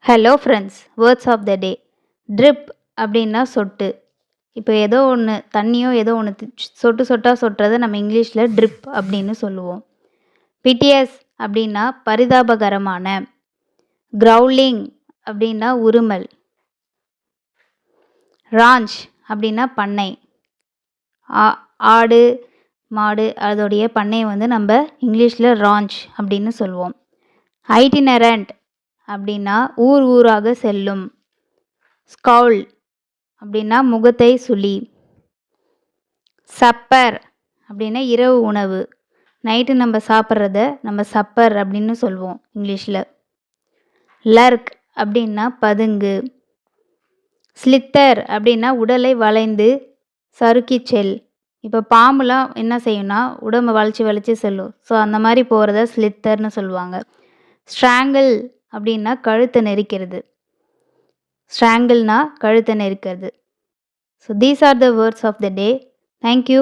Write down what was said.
Hello friends, words of the day. Trip அப்படின்னா சொட்டு. இப்போ ஏதோ ஒன்று தண்ணியோ ஏதோ ஒன்று சொட்டு சொட்டாக சொட்டுறதை நம்ம இங்கிலீஷில் ட்ரிப் அப்படின்னு சொல்லுவோம். பிட்டிஎஸ் அப்படின்னா பரிதாபகரமான. க்ரௌலிங் அப்படின்னா உருமல். ராஞ்ச் அப்படின்னா பண்ணை. ஆடு மாடு அதோடைய பண்ணையை வந்து நம்ம இங்கிலீஷில் ராஞ்ச் அப்படின்னு சொல்லுவோம். ஐட்டினரண்ட் அப்படின்னா ஊர் ஊராக செல்லும். ஸ்கவுல் அப்படின்னா முகத்தை சுழி. சப்பர் அப்படின்னா இரவு உணவு. நைட்டு நம்ம சாப்பிட்றத நம்ம சப்பர் அப்படின்னு சொல்லுவோம் இங்கிலீஷில். லர்க் அப்படின்னா பதுங்கு. ஸ்லித்தர் அப்படின்னா உடலை வளைந்து சறுக்கி செல். இப்போ பாம்புலாம் என்ன செய்யும்னா உடம்பை வளைச்சி செல்லும். ஸோ அந்த மாதிரி போகிறத ஸ்லித்தர்னு சொல்லுவாங்க. ஸ்ட்ராங்கிள் அப்படின்னா கழுத்தை நெரிக்கிறது. ஸ்ட்ராங்கிள்னா கழுத்தை நெரிக்கிறது. So these are the words of the day. Thank you.